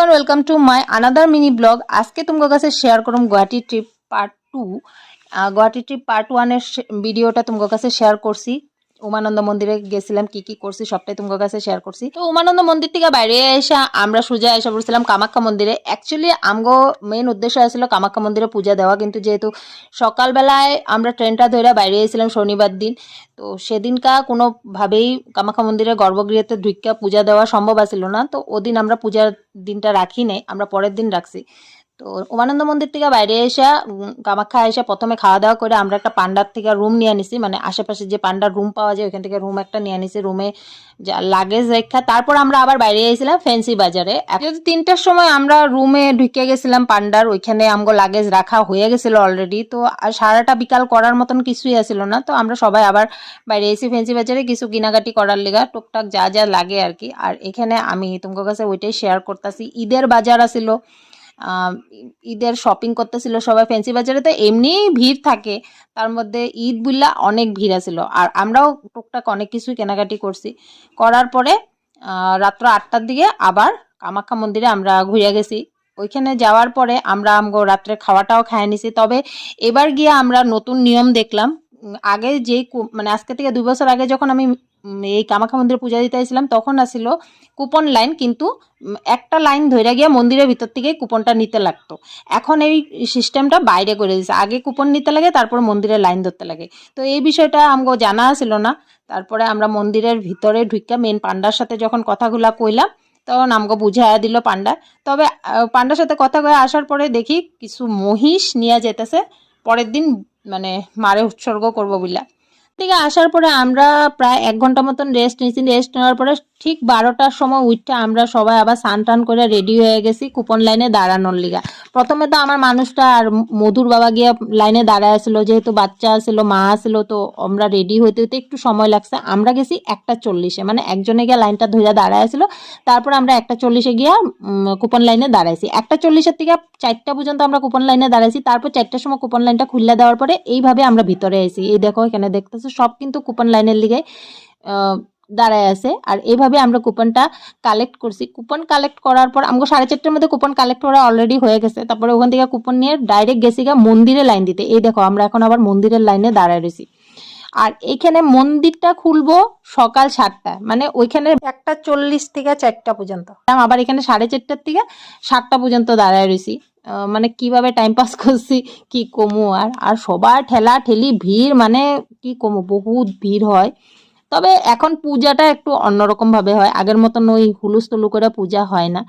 Everyone welcome to my another mini blog. आज के तुमको काছে शेयर করুম Guwahati trip part 2। Guwahati trip part 1 এর ভিডিওটা তুমको কাছে শেয়ার করছি। উমানন্দ মন্দিরে গেছিলাম, কি কি করছি সবটাই তুমको কাছে শেয়ার করছি। তো উমানন্দ মন্দির থেকে বাইরে এসে আমরা সোজা এসে পড়ছিলাম কামাখ্যা মন্দিরে। অ্যাকচুয়ালি আমগো মেইন উদ্দেশ্য ছিল কামাখ্যা মন্দিরে পূজা দেওয়া, কিন্তু যেহেতু সকালবেলায় আমরা ট্রেনটা ধরে বাইরে এসেছিলাম শনিবার দিন, তো সেদিনকা কোনোভাবেই কামাখ্যা মন্দিরের গর্ভগৃহতে ঢুকা পূজা দেওয়া সম্ভব ছিল না। তো ওদিন আমরা পূজার দিনটা রাখি নাই, আমরা পরের দিন রাখছি। তো উমানন্দ মন্দির থেকে বাইরে এসে কামাখ্যা এসে প্রথমে খাওয়া দাওয়া করে আমরা একটা পান্ডার থেকে রুম নিয়ে নিছি, মানে আশেপাশে যে পান্ডার রুম পাওয়া যায় ওইখান থেকে রুম একটা নিয়ে নিছি। রুমে যা লাগেজ রেখা তারপর আমরা আবার বাইরে এসেছিলাম ফ্যান্সি বাজারে। যেহেতু 3টার সময় আমরা রুমে ঢুকে গেছিলাম পান্ডার, ওইখানে আমগো লাগেজ রাখা হয়ে গেছিল অলরেডি। তো সারাটা বিকাল করার মতন কিছুই আসছিল না, তো আমরা সবাই আবার বাইরে এসে ফ্যান্সি বাজারে কিছু কেনাকাটি করার লেগা টুকটাক যা যা লাগে আর কি। আর এখানে আমি তোমার কাছে ওইটাই শেয়ার করতেছি। ঈদের বাজার আছিল, ঈদের শপিং করতেছিল সবাই ফ্যান্সি বাজারে। তো এমনি ভিড় থাকে, তার মধ্যে ঈদ বুল্লা অনেক ভিড় আছিল। আর আমরাও টুকটাক অনেক কিছু কেনাকাটি করছি। করার পরে রাত্র 8টার দিকে আবার কামাখ্যা মন্দিরে আমরা ঘুরে গেছি। ওইখানে যাওয়ার পরে আমরা আমগো রাত্রে খাওয়াটাও খায় নিছি। তবে এবার গিয়ে আমরা নতুন নিয়ম দেখলাম। আগে যেই মানে আজকে থেকে 2 বছর আগে যখন আমি এই কামাখ্যা মন্দিরে পূজা দিতে আসছিলাম তখন আসছিল কুপন লাইন, কিন্তু একটা লাইন ধরে গিয়ে মন্দিরের ভিতর থেকে কুপনটা নিতে লাগতো। এখন এই সিস্টেমটা বাইরে করে দিয়েছে, আগে কুপন নিতে লাগে তারপর মন্দিরের লাইন ধরতে লাগে। তো এই বিষয়টা আমগো জানা ছিল না। তারপরে আমরা মন্দিরের ভিতরে ঢুকা মেন পান্ডার সাথে যখন কথাগুলা কইলাম তখন আমগো বুঝাইয়া দিল পান্ডা। তবে পান্ডার সাথে কথা কয়ে আসার পরে দেখি কিছু মহিষ নিয়ে যেতেছে পরের দিন, মানে মারে উৎসর্গ করবো বলে। থেকে আসার পরে আমরা প্রায় 1 ঘন্টা মতন রেস্ট নিয়েছি। রেস্ট নেওয়ার পরে ঠিক 12টার সময় উঠতে আমরা সবাই আবার স্নান টান করে রেডি হয়ে গেছি কুপন লাইনে দাঁড়ানোর লিগা। প্রথমে তো আমার মানুষটা আর মধুর বাবা গিয়ে লাইনে দাঁড়ায় ছিল, যেহেতু বাচ্চা ছিল মা ছিল, তো আমরা রেডি হইতে হইতে একটু সময় লাগছে। আমরা গেছি 1টা 40-এ, মানে একজনে গিয়ে লাইনটা ধরে দাঁড়ায় ছিল। তারপর আমরা 1টা 40-এ গিয়া কুপন লাইনে দাঁড়াইছি। 1টা 40-এর থেকে 4টা পর্যন্ত আমরা কুপন লাইনে দাঁড়াইছি। তারপর 4টার সময় কুপন লাইনটা খুলে দেওয়ার পরে এইভাবে আমরা ভিতরে এসেছি। এই দেখো এখানে দেখতেছো সব কিন্তু কুপন লাইনের লিগে দাঁড়ায় আছে। আর এইভাবে আমরা কুপনটা কালেক্ট করছি। কুপন কালেক্ট করার পর আমাকে 4:30টার মধ্যে কুপন কালেক্ট করা অলরেডি হয়ে গেছে। তারপরে ওখান থেকে কুপন নিয়ে ডাইরেক্ট গেছি গা মন্দিরে লাইন দিতে। এই দেখো আমরা এখন আবার মন্দিরের লাইনে দাঁড়ায় রয়েছি। আর এইখানে মন্দিরটা খুলবো সকাল 7টা, মানে ওইখানে 1টা 40 থেকে 4টা পর্যন্ত। আবার এখানে 4:30টার থেকে 7টা পর্যন্ত দাঁড়ায় রয়েছি। মানে কিভাবে টাইম পাস করছি কি কমু। আর সবার ঠেলা ঠেলি ভিড়, মানে কি কমু, বহুত ভিড় হয়। তবে এখন পূজাটা একটু অন্যরকম ভাবে হয়, আগের মতন ওই হুলুস তুলু করে পূজা হয় না।